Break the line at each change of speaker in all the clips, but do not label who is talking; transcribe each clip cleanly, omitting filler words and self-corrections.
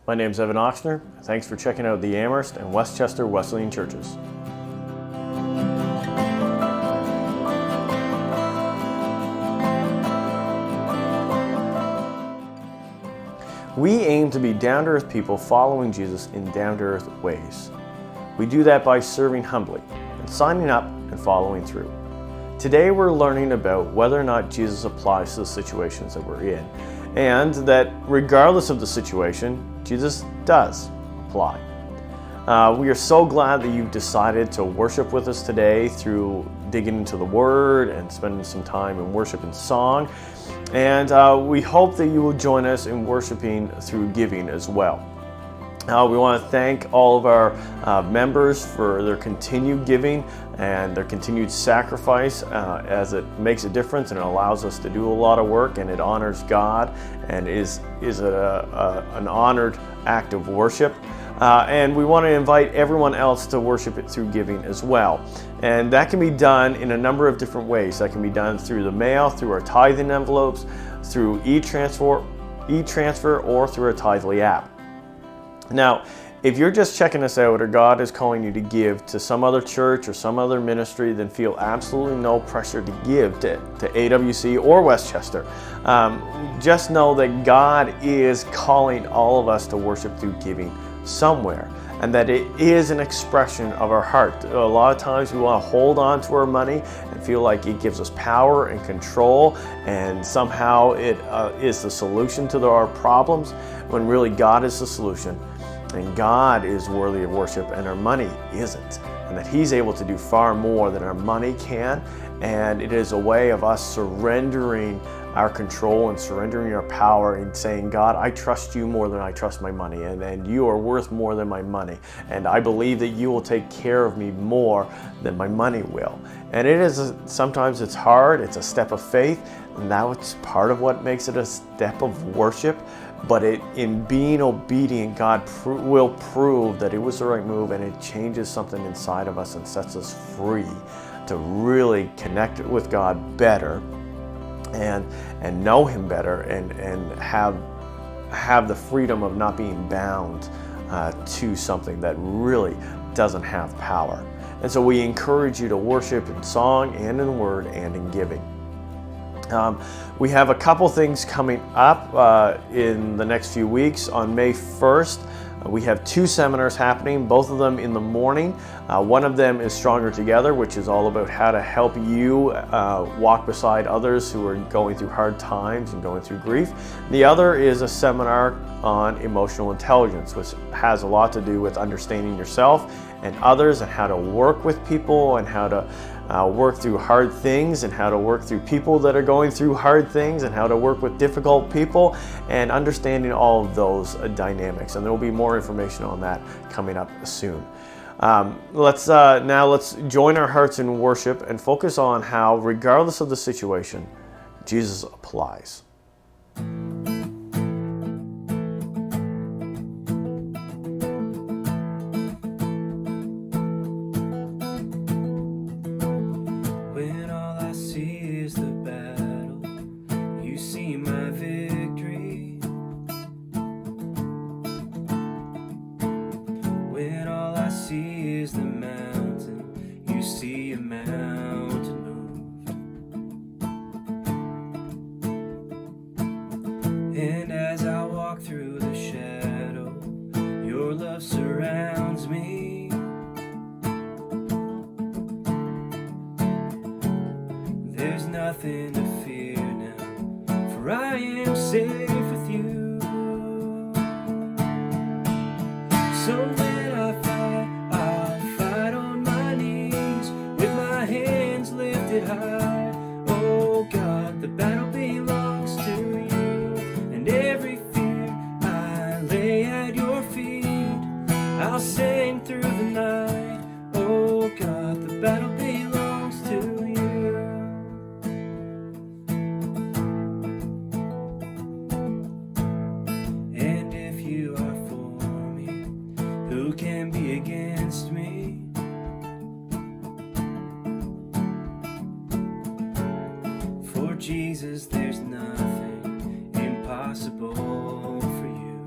My name is Evan Oxner. Thanks for checking out the Amherst and Westchester Wesleyan Churches. We aim to be down-to-earth people following Jesus in down-to-earth ways. We do that by serving humbly and signing up and following through. Today we're learning about whether or not Jesus applies to the situations that we're in, and that regardless of the situation, Jesus does apply. We are so glad that you've decided to worship with us today through digging into the Word and spending some time in worship and song. And we hope that you will join us in worshiping through giving as well. We want to thank all of our members for their continued giving and their continued sacrifice as it makes a difference and it allows us to do a lot of work, and it honors God and is an honored act of worship. And we want to invite everyone else to worship it through giving as well. And that can be done in a number of different ways. That can be done through the mail, through our tithing envelopes, through e-transfer, or through our Tithely app. Now, if you're just checking us out or God is calling you to give to some other church or some other ministry, then feel absolutely no pressure to give to AWC or Westchester. Just know that God is calling all of us to worship through giving somewhere, and that it is an expression of our heart. A lot of times we want to hold on to our money and feel like it gives us power and control, and somehow it is the solution to our problems, when really God is the solution. And God is worthy of worship, and our money isn't. And that He's able to do far more than our money can. And it is a way of us surrendering our control and surrendering our power and saying, God, I trust you more than I trust my money. And you are worth more than my money. And I believe that you will take care of me more than my money will. And it is sometimes it's hard. It's a step of faith. And that's part of what makes it a step of worship. But in being obedient, God will prove that it was the right move, and it changes something inside of us and sets us free to really connect with God better and know Him better and have the freedom of not being bound to something that really doesn't have power. And so we encourage you to worship in song and in word and in giving. We have a couple things coming up in the next few weeks. On May 1st, we have 2 seminars happening, both of them in the morning. One of them is Stronger Together, which is all about how to help you walk beside others who are going through hard times and going through grief. The other is a seminar on emotional intelligence, which has a lot to do with understanding yourself and others, and how to work with people, and how to work through hard things, and how to work through people that are going through hard things, and how to work with difficult people, and understanding all of those dynamics. And there will be more information on that coming up soon. Let's join our hearts in worship and focus on how, regardless of the situation, Jesus applies.
And as I walk through the shadow, your love surrounds me. There's nothing to fear now, for I am safe with you. So when I'll fight on my knees with my hands lifted high. Oh God, the battle belongs to you. Every fear I lay at your feet, I'll sing through the night. Oh God, the battle belongs to you. And if you are for me, who can be against me? For Jesus, there's nothing impossible for you.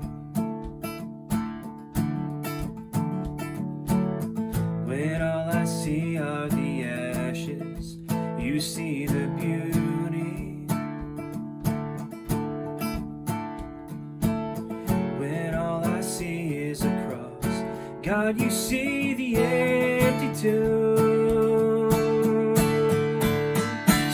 see are the ashes, you see the beauty. When all I see is a cross, God, you see the empty tomb.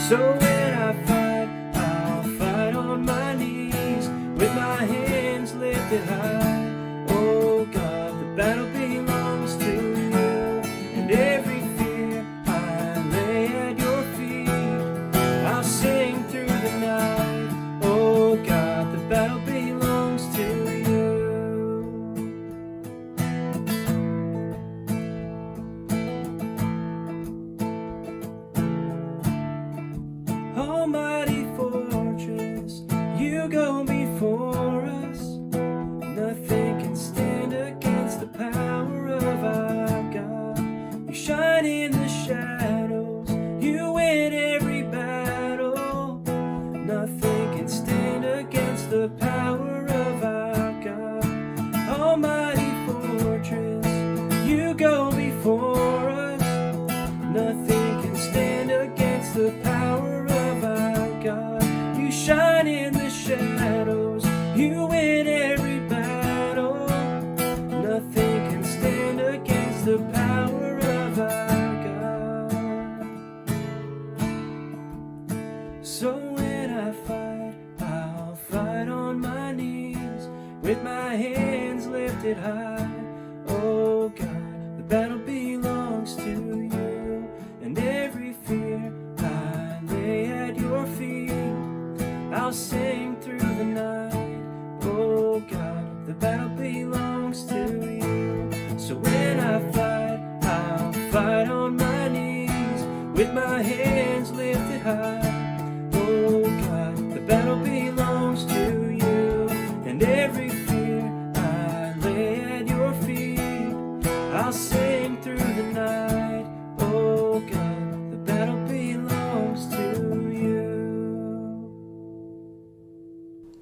So when I fight, I'll fight on my knees, with my hands lifted high. Oh God, the battle belongs to you, and every fear I lay at your feet. I'll sing through the night. Oh God, the battle belongs to you. Almighty fortress, you go before us. Nothing can stand against the power of our God. You shine in the shadows, you win every battle. Nothing can stand against the power of our God. Almighty fortress, you go before us. Nothing can stand against the power of our God. You shine in the shadows, you win every battle. Nothing can stand against the power of our God. So when I fight, I'll fight on my knees, with my hands lifted high. Oh God, the battle belongs to you, and every fear I lay at your feet. I'll sing through the night. Oh God, the battle belongs to you. So when I fight, I'll fight on my knees, with my hands lifted high. Oh God, the battle belongs to you, and every fear I lay at your feet. I'll sing through the night. Oh God, the battle belongs to you.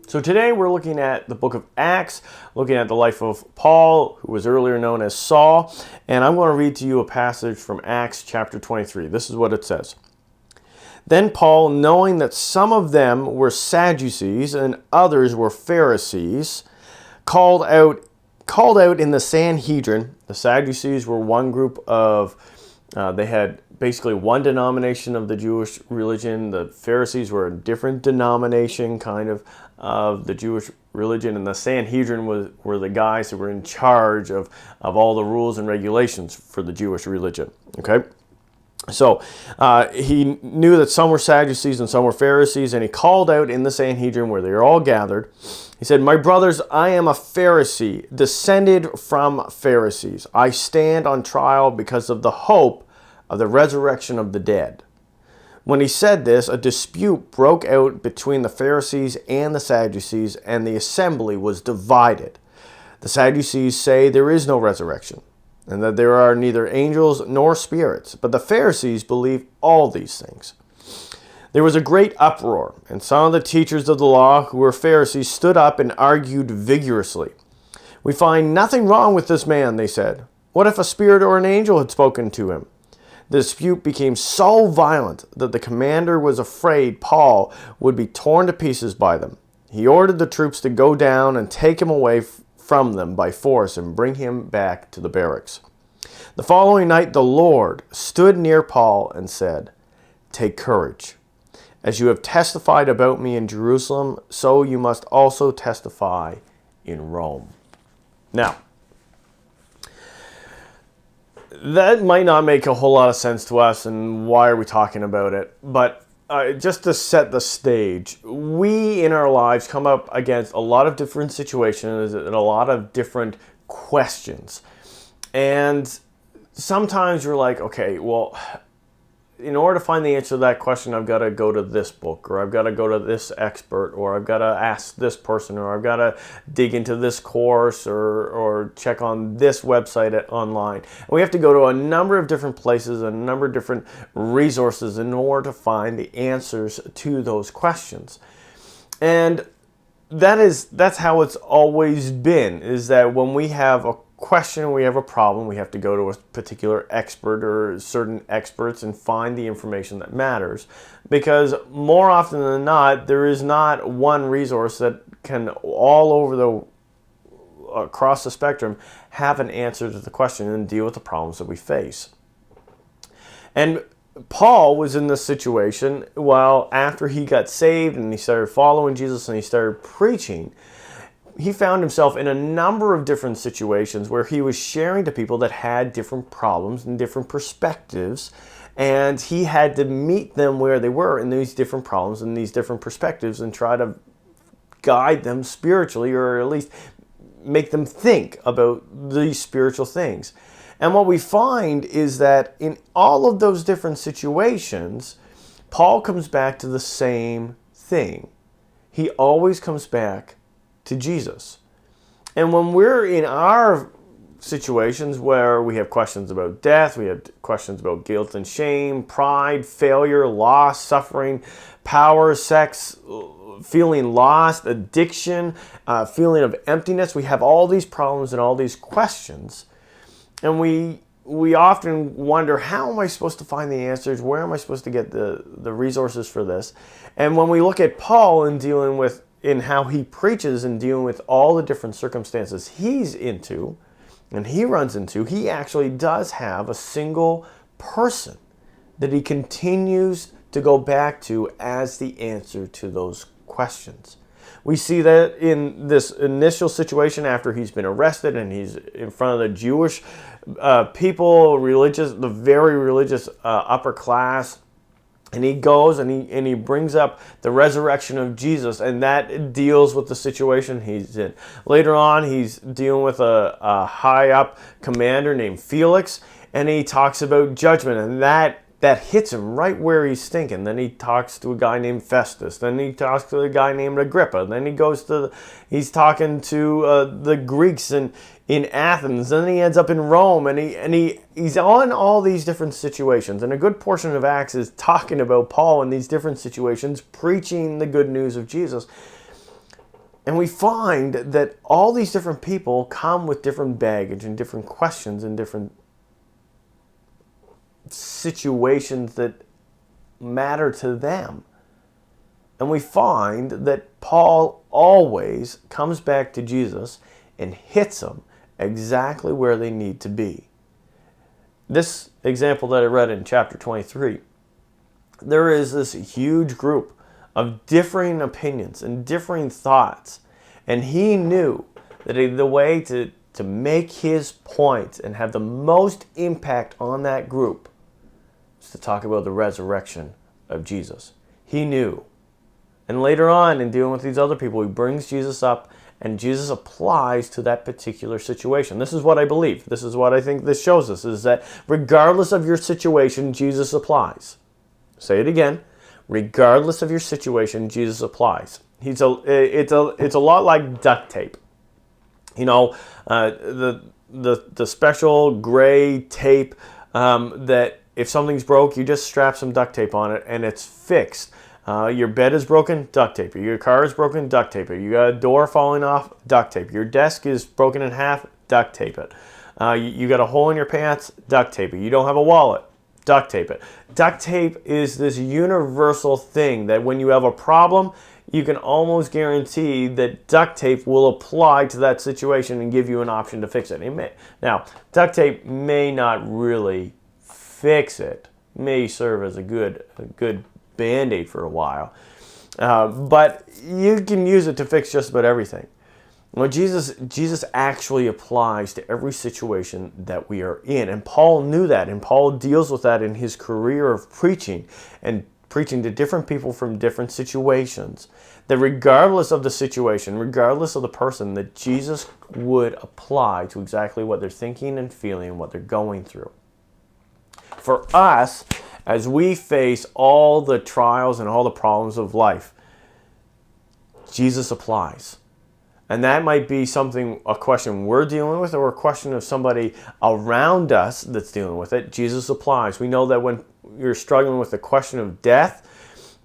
So today we're looking at the book of Acts, looking at the life of Paul, who was earlier known as Saul, and I'm going to read to you a passage from Acts chapter 23. This is what it says. Then Paul, knowing that some of them were Sadducees and others were Pharisees, called out in the Sanhedrin. The Sadducees were one group of, they had basically one denomination of the Jewish religion. The Pharisees were a different denomination kind of the Jewish religion, and the Sanhedrin were the guys who were in charge of all the rules and regulations for the Jewish religion. Okay? So he knew that some were Sadducees and some were Pharisees, and he called out in the Sanhedrin where they were all gathered. He said, "My brothers, I am a Pharisee, descended from Pharisees. I stand on trial because of the hope of the resurrection of the dead." When he said this, a dispute broke out between the Pharisees and the Sadducees, and the assembly was divided. The Sadducees say there is no resurrection, and that there are neither angels nor spirits, but the Pharisees believe all these things. There was a great uproar, and some of the teachers of the law who were Pharisees stood up and argued vigorously. "We find nothing wrong with this man," they said. "What if a spirit or an angel had spoken to him?" The dispute became so violent that the commander was afraid Paul would be torn to pieces by them. He ordered the troops to go down and take him away from them by force and bring him back to the barracks. The following night the Lord stood near Paul and said, "Take courage. As you have testified about me in Jerusalem, so you must also testify in Rome." Now, that might not make a whole lot of sense to us, and why are we talking about it? But just to set the stage, we in our lives come up against a lot of different situations and a lot of different questions. And sometimes you're like, okay, well, in order to find the answer to that question, I've got to go to this book, or I've got to go to this expert, or I've got to ask this person, or I've got to dig into this course, or check on this website online. And we have to go to a number of different places, a number of different resources in order to find the answers to those questions. And that's how it's always been, is that when we have a question, we have a problem, we have to go to a particular expert or certain experts and find the information that matters. Because more often than not, there is not one resource that can across the spectrum have an answer to the question and deal with the problems that we face. And Paul was in this situation after he got saved and he started following Jesus and he started preaching. He found himself in a number of different situations where he was sharing to people that had different problems and different perspectives, and he had to meet them where they were in these different problems and these different perspectives and try to guide them spiritually, or at least make them think about these spiritual things. And what we find is that in all of those different situations, Paul comes back to the same thing. He always comes back to Jesus. And when we're in our situations where we have questions about death, we have questions about guilt and shame, pride, failure, loss, suffering, power, sex, feeling lost, addiction, feeling of emptiness, we have all these problems and all these questions. And we often wonder, how am I supposed to find the answers? Where am I supposed to get the resources for this? And when we look at Paul and dealing with in how he preaches and dealing with all the different circumstances he's into and he runs into, he actually does have a single person that he continues to go back to as the answer to those questions. We see that in this initial situation after he's been arrested and he's in front of the Jewish people, the very religious upper class. And he goes and he brings up the resurrection of Jesus, and that deals with the situation he's in. Later on, he's dealing with a high-up commander named Felix, and he talks about judgment, and that hits him right where he's thinking. Then he talks to a guy named Festus. Then he talks to a guy named Agrippa. Then he's talking to the Greeks in Athens. Then he ends up in Rome, and he's on all these different situations. And a good portion of Acts is talking about Paul in these different situations, preaching the good news of Jesus. And we find that all these different people come with different baggage and different questions and different situations that matter to them. And we find that Paul always comes back to Jesus and hits them exactly where they need to be. This example that I read in chapter 23, there is this huge group of differing opinions and differing thoughts. And he knew that the way to make his point and have the most impact on that group was to talk about the resurrection of Jesus. He knew. And later on, in dealing with these other people, he brings Jesus up, and Jesus applies to that particular situation. This is what I believe. This is what I think this shows us, is that regardless of your situation, Jesus applies. Say it again. Regardless of your situation, Jesus applies. It's a lot like duct tape. You know, the special gray tape that if something's broke, you just strap some duct tape on it and it's fixed. Your bed is broken, duct tape it. Your car is broken, duct tape it. You got a door falling off, duct tape. Your desk is broken in half, duct tape it. You got a hole in your pants, duct tape it. You don't have a wallet, duct tape it. Duct tape is this universal thing that when you have a problem, you can almost guarantee that duct tape will apply to that situation and give you an option to fix it. Now, duct tape may not really fix it. It may serve as a good Band-Aid for a while. But you can use it to fix just about everything. Well, Jesus actually applies to every situation that we are in. And Paul knew that, and Paul deals with that in his career of preaching and preaching to different people from different situations. That regardless of the situation, regardless of the person, that Jesus would apply to exactly what they're thinking and feeling and what they're going through. For us, as we face all the trials and all the problems of life, Jesus applies. And that might be a question we're dealing with, or a question of somebody around us that's dealing with it. Jesus applies. We know that when you're struggling with the question of death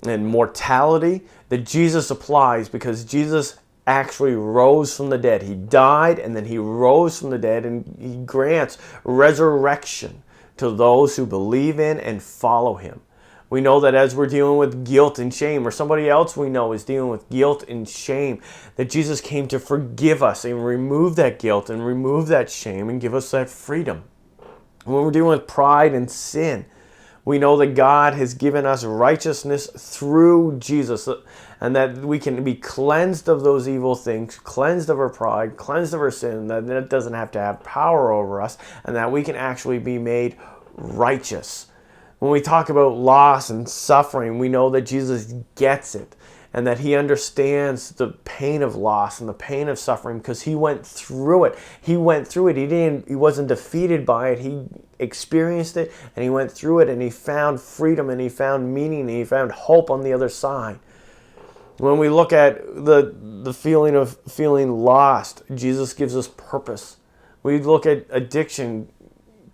and mortality, that Jesus applies, because Jesus actually rose from the dead. He died and then he rose from the dead, and he grants resurrection to those who believe in and follow him. We know that as we're dealing with guilt and shame, or somebody else we know is dealing with guilt and shame, that Jesus came to forgive us and remove that guilt and remove that shame and give us that freedom. When we're dealing with pride and sin, we know that God has given us righteousness through Jesus, and that we can be cleansed of those evil things, cleansed of our pride, cleansed of our sin, that it doesn't have to have power over us, and that we can actually be made righteous. When we talk about loss and suffering, we know that Jesus gets it, and that he understands the pain of loss and the pain of suffering because he went through it. He went through it. He wasn't defeated by it. He experienced it, and he went through it, and he found freedom, and he found meaning, and he found hope on the other side. When we look at the feeling of feeling lost, Jesus gives us purpose. We look at addiction,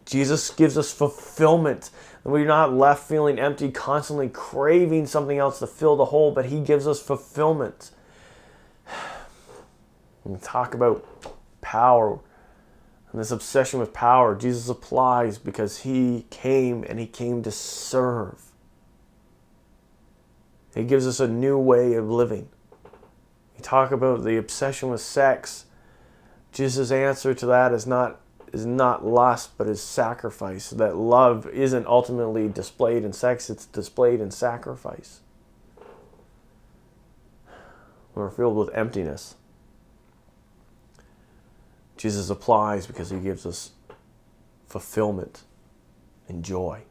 Jesus gives us fulfillment. We're not left feeling empty, constantly craving something else to fill the hole, but he gives us fulfillment. When we talk about power and this obsession with power, Jesus applies because he came, and he came to serve. He gives us a new way of living. You talk about the obsession with sex. Jesus' answer to that is not lust, but is sacrifice. That love isn't ultimately displayed in sex, it's displayed in sacrifice. We're filled with emptiness. Jesus applies because he gives us fulfillment and joy.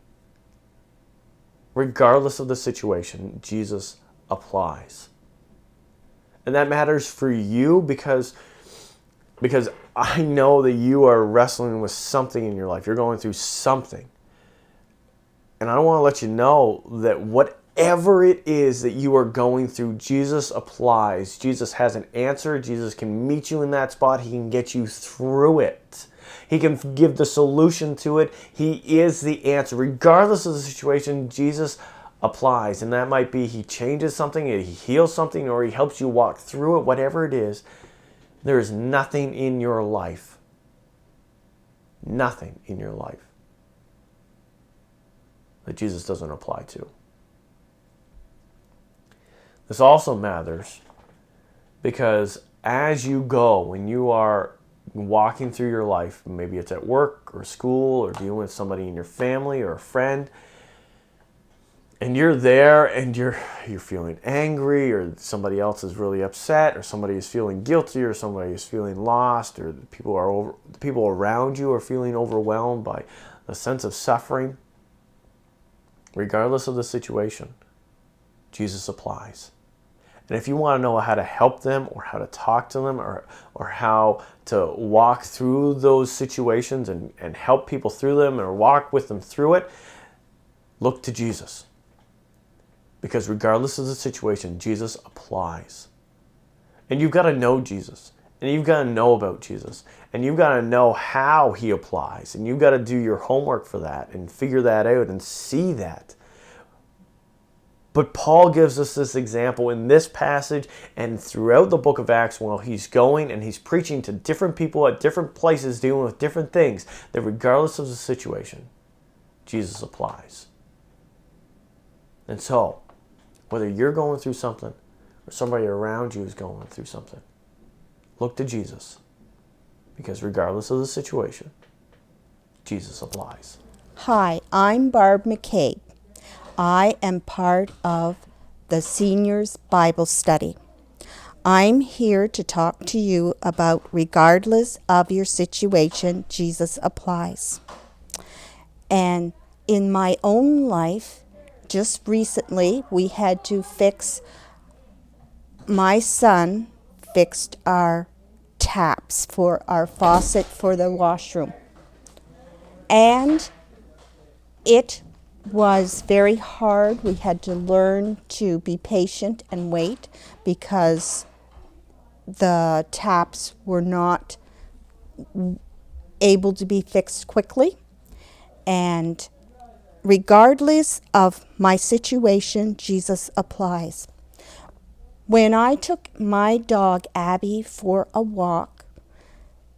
Regardless of the situation, Jesus applies. And that matters for you because I know that you are wrestling with something in your life. You're going through something. And I want to let you know that whatever it is that you are going through, Jesus applies. Jesus has an answer. Jesus can meet you in that spot. He can get you through it. He can give the solution to it. He is the answer. Regardless of the situation, Jesus applies. And that might be he changes something, he heals something, or he helps you walk through it, whatever it is. There is nothing in your life, that Jesus doesn't apply to. This also matters because as you go, when you are walking through your life, maybe it's at work or school or dealing with somebody in your family or a friend, and you're there and you're feeling angry, or somebody else is really upset, or somebody is feeling guilty, or somebody is feeling lost, or the people around you are feeling overwhelmed by a sense of suffering. Regardless of the situation, Jesus applies. And if you want to know how to help them, or how to talk to them, or how to walk through those situations and help people through them, or walk with them through it, look to Jesus. Because regardless of the situation, Jesus applies. And you've got to know Jesus. And you've got to know about Jesus. And you've got to know how he applies. And you've got to do your homework for that and figure that out and see that. But Paul gives us this example in this passage and throughout the book of Acts while he's going and he's preaching to different people at different places dealing with different things, that regardless of the situation, Jesus applies. And so, whether you're going through something or somebody around you is going through something, look to Jesus. Because regardless of the situation, Jesus applies.
Hi, I'm Barb McCabe. I am part of the Seniors Bible Study. I'm here to talk to you about regardless of your situation, Jesus applies. And in my own life, just recently, we had to my son fixed our taps for our faucet for the washroom. And it was very hard. We had to learn to be patient and wait because the taps were not able to be fixed quickly. And regardless of my situation, Jesus applies. When I took my dog Abby for a walk,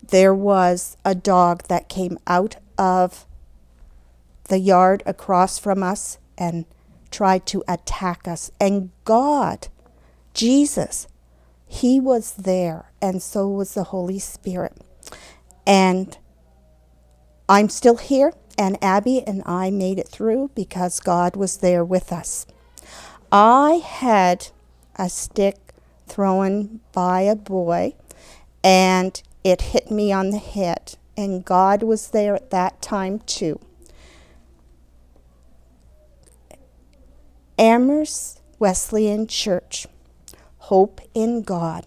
there was a dog that came out of the yard across from us and tried to attack us. And God, Jesus, He was there, and so was the Holy Spirit. And I'm still here, and Abby and I made it through because God was there with us. I had a stick thrown by a boy, and it hit me on the head, and God was there at that time too. Amherst Wesleyan Church, Hope in God.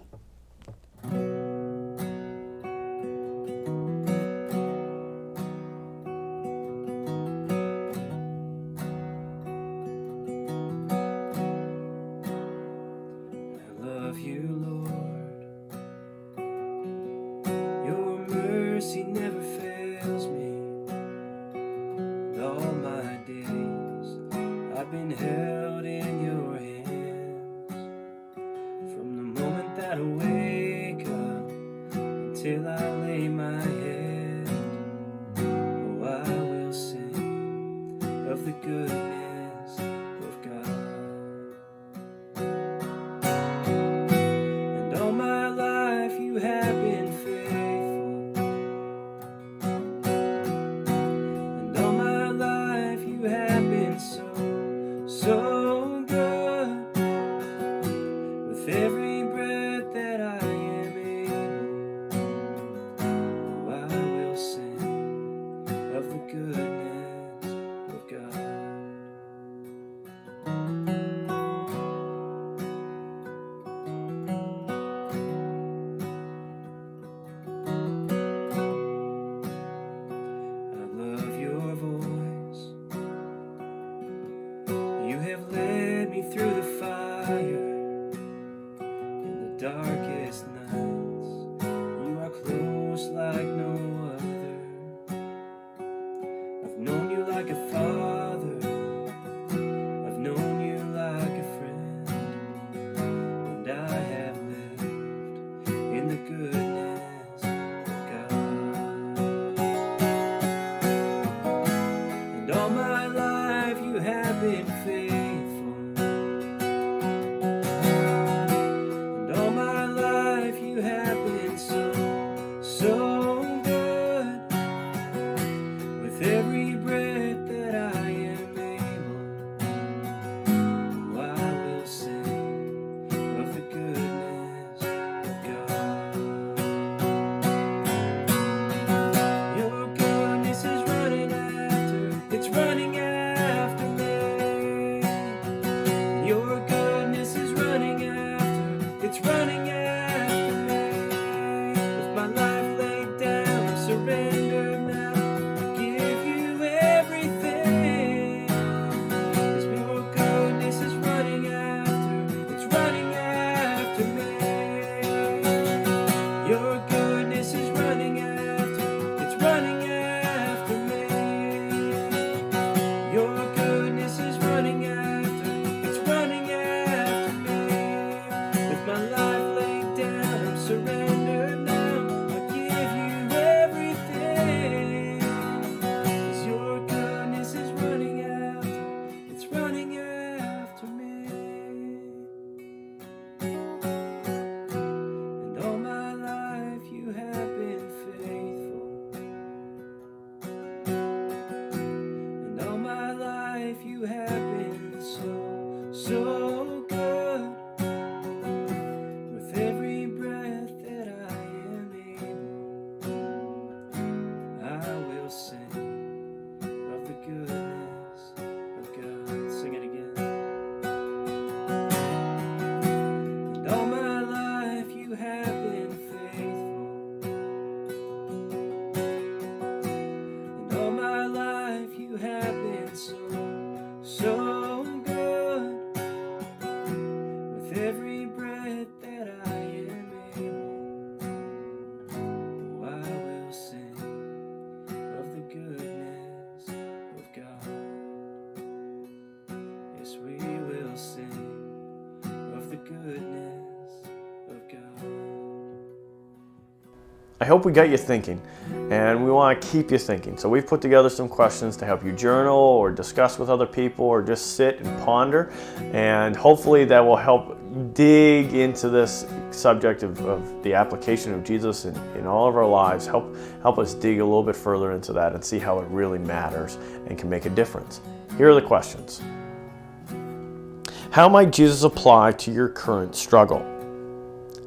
Love you, Lord. Your mercy never fails me. And all my days I've been held in your hands. From the moment that I wake up until I lay my head, oh, I will sing of the goodness of God. All my life you have been faithful, and all my life you have been so, so good. With every breath that I am able, oh, I will sing of the goodness of God. Through the fire in the darkest nights, you are close like no other. I've known you like a father, I've known you like a friend, and I have lived in the goodness of God. And all my life you have been faithful. Every breath that I am able, oh, I will sing of the goodness of God. Your goodness is running after, it's running after me. Your goodness is running after, it's running after me. With my life laid down, I surrender now. You have been so, so good. With every breath that I am able, I will sing of the goodness of God. Sing it again. And all my life you have been faithful, and all my life you have been so, so good. With every breath that I am able, oh, I will sing of the good.
I hope we got you thinking, and we want to keep you thinking. So we've put together some questions to help you journal or discuss with other people or just sit and ponder, and hopefully that will help dig into this subject of the application of Jesus in all of our lives. Help us dig a little bit further into that and see how it really matters and can make a difference. Here are the questions. How might Jesus apply to your current struggle?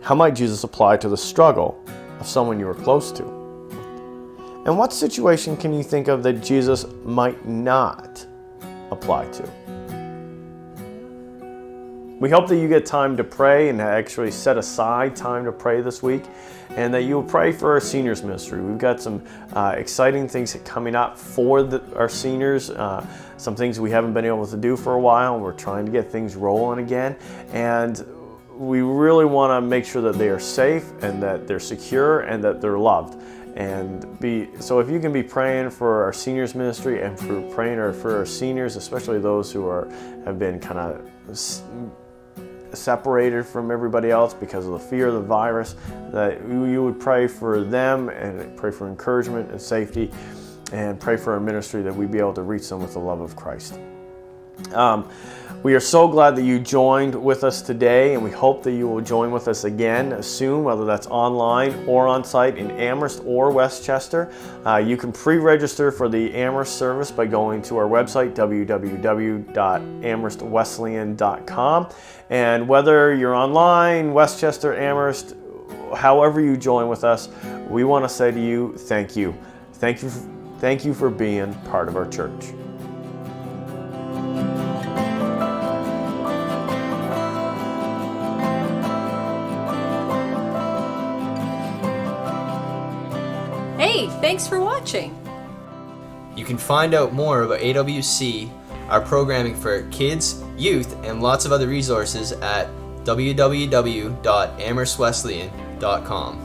How might Jesus apply to the struggle of someone you are close to? And what situation can you think of that Jesus might not apply to? We hope that you get time to pray and actually set aside time to pray this week, and that you will pray for our seniors ministry. We've got some exciting things coming up for our seniors, some things we haven't been able to do for a while, and we're trying to get things rolling again. And we really want to make sure that they are safe and that they're secure and that they're loved. So if you can be praying for our seniors ministry and for praying for our seniors, especially those who have been kind of separated from everybody else because of the fear of the virus, that you would pray for them and pray for encouragement and safety, and pray for our ministry that we'd be able to reach them with the love of Christ. We are so glad that you joined with us today, and we hope that you will join with us again soon, whether that's online or on site in Amherst or Westchester. You can pre-register for the Amherst service by going to our website, www.amherstwesleyan.com. And whether you're online, Westchester, Amherst, however you join with us, we want to say to you, thank you. Thank you for being part of our church.
Hey, thanks for watching.
You can find out more about AWC, our programming for kids, youth, and lots of other resources at www.amherstwesleyan.com.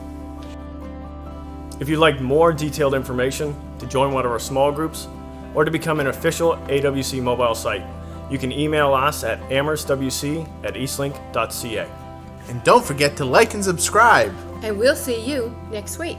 If you'd like more detailed information, to join one of our small groups, or to become an official AWC mobile site, you can email us at amherstwc@eastlink.ca.
And don't forget to like and subscribe.
And we'll see you next week.